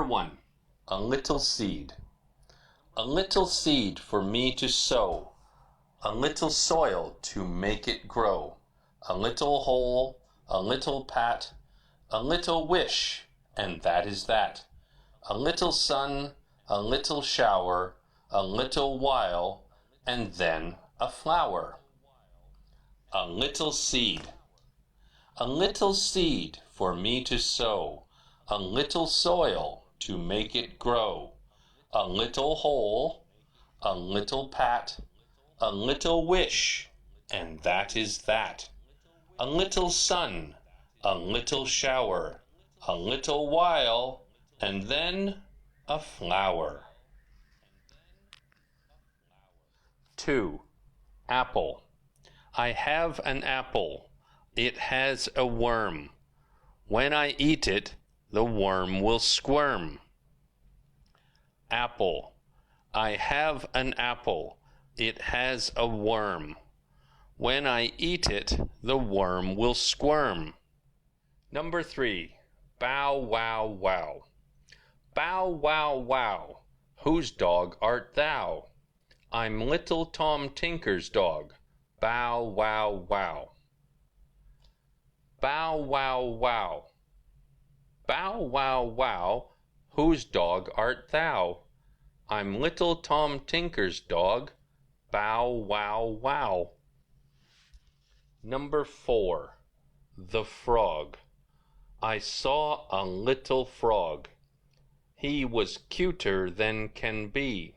Number 1, a little seed. A little seed for me to sow, a little soil to make it grow, a little hole, a little pat, a little wish, and that is that. A little sun, a little shower, a little while, and then a flower. A little seed. A little seed for me to sow, a little soil to make it grow, a little hole, a little pat, a little wish, and that is that. A little sun, a little shower, a little while, and then a flower. 2. Apple. I have an apple. It has a worm. When I eat it, the worm will squirm. Apple. I have an apple. It has a worm. When I eat it, the worm will squirm. Number 3. Bow, wow, wow. Bow, wow, wow. Whose dog art thou? I'm little Tom Tinker's dog. Bow, wow, wow. Bow, wow, wow. Bow, wow, wow. Whose dog art thou? I'm little Tom Tinker's dog. Bow, wow, wow. Number 4. The frog. I saw a little frog. He was cuter than can be.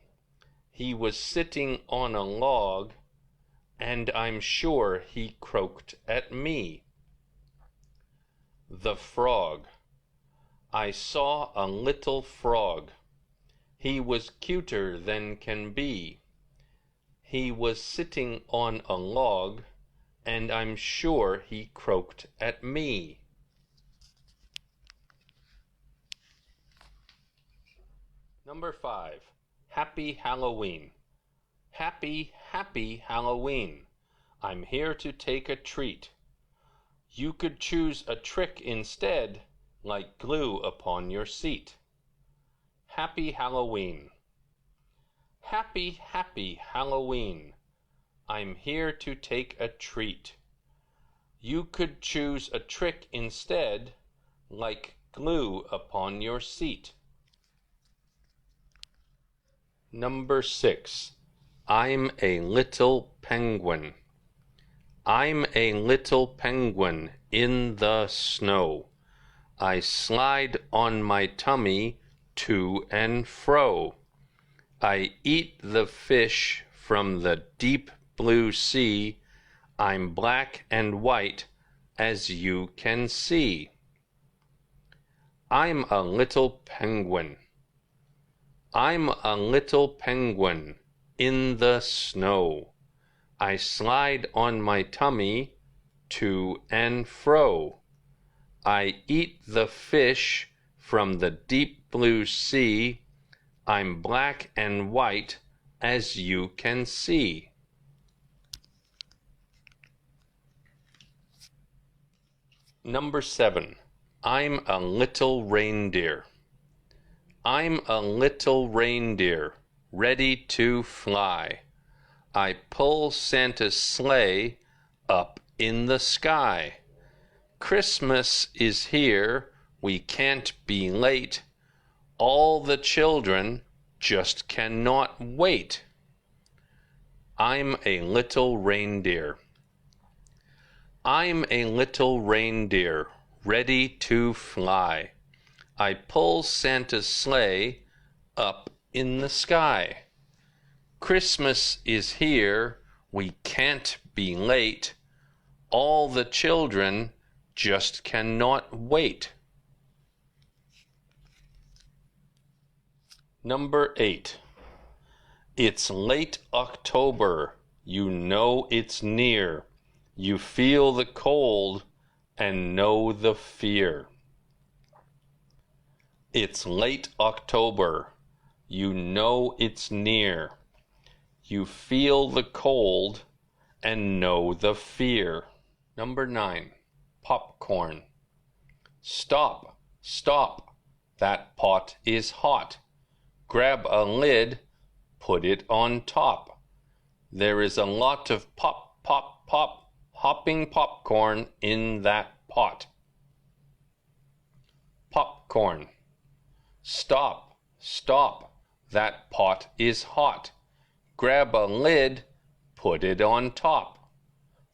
He was sitting on a log, and I'm sure he croaked at me. The frog. I saw a little frog. He was cuter than can be. He was sitting on a log, and I'm sure he croaked at me. Number 5. Happy Halloween. Happy, happy Halloween. I'm here to take a treat. You could choose a trick instead, like glue upon your seat. Happy Halloween. Happy, happy Halloween. I'm here to take a treat. You could choose a trick instead, like glue upon your seat. Number 6. I'm a little penguin. I'm a little penguin in the snow. I slide on my tummy to and fro. I eat the fish from the deep blue sea. I'm black and white, as you can see. I'm a little penguin. I'm a little penguin in the snow. I slide on my tummy to and fro. I eat the fish from the deep blue sea. I'm black and white, as you can see. Number 7. I'm a little reindeer. I'm a little reindeer, ready to fly. I pull Santa's sleigh up in the sky. Christmas is here, we can't be late. All the children just cannot wait. I'm a little reindeer. I'm a little reindeer, ready to fly. I pull Santa's sleigh up in the sky. Christmas is here, we can't be late. All the children just cannot wait. Number 8. It's late October, you know it's near. You feel the cold and know the fear. It's late October, you know it's near. You feel the cold and know the fear. Number 9. Popcorn. Stop, stop, that pot is hot. Grab a lid, put it on top. There is a lot of pop, pop, pop, hopping popcorn in that pot. Popcorn. Stop, stop, that pot is hot. Grab a lid, put it on top.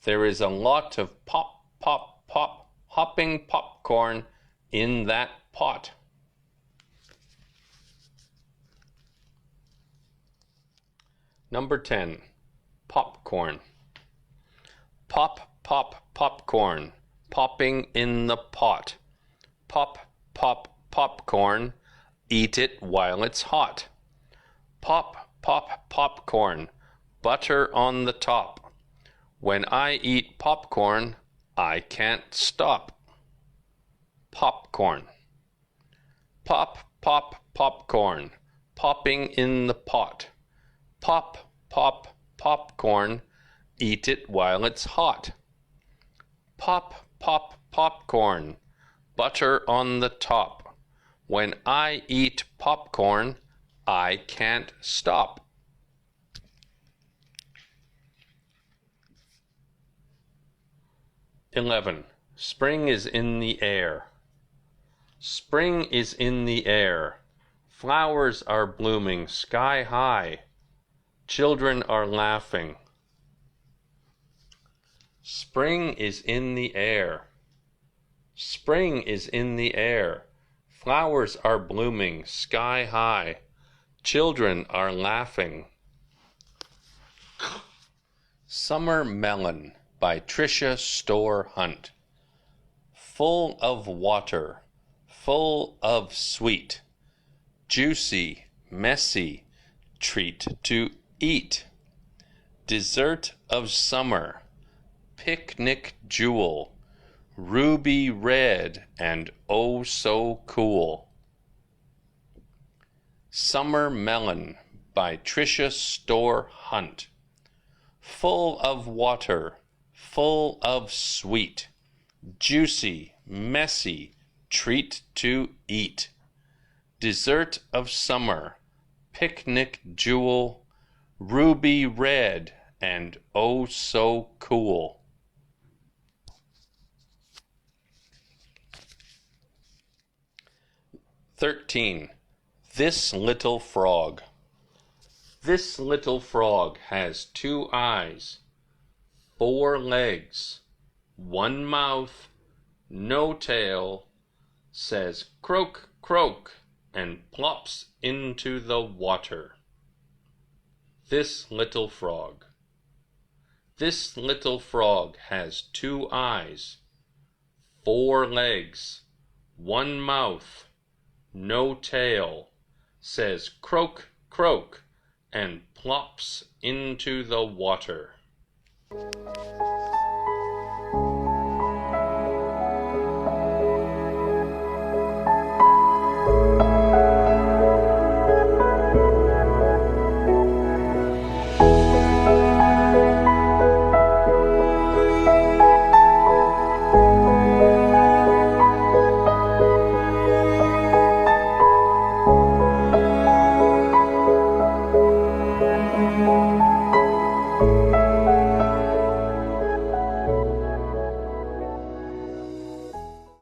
There is a lot of pop, pop, pop, hopping popcorn in that pot. Number 10. Popcorn. Pop, pop, popcorn, popping in the pot. Pop, pop, popcorn, eat it while it's hot. Pop, pop, popcorn, butter on the top. When I eat popcorn, I can't stop. Popcorn. Pop, pop, popcorn, popping in the pot. Pop, pop, popcorn, eat it while it's hot. Pop, pop, popcorn, butter on the top. When I eat popcorn, I can't stop. (11) Spring is in the air. Spring is in the air. Flowers are blooming sky high. Children are laughing. Spring is in the air. Spring is in the air. Flowers are blooming sky high. Children are laughing. Summer Melon by Tricia Storr Hunt. Full of water, full of sweet, juicy, messy, treat to eat. Dessert of summer, picnic jewel, ruby red and oh so cool. Summer Melon by Tricia Storr Hunt. Full of water, full of sweet, juicy, messy, treat to eat. Dessert of summer, picnic jewel, ruby red and oh so cool. (13) This little frog. This little frog has 2 eyes, 4 legs, 1 mouth, no tail, says croak, croak, and plops into the water. This little frog. This little frog has 2 eyes, 4 legs, 1 mouth, no tail, says croak, croak, and plops into the water.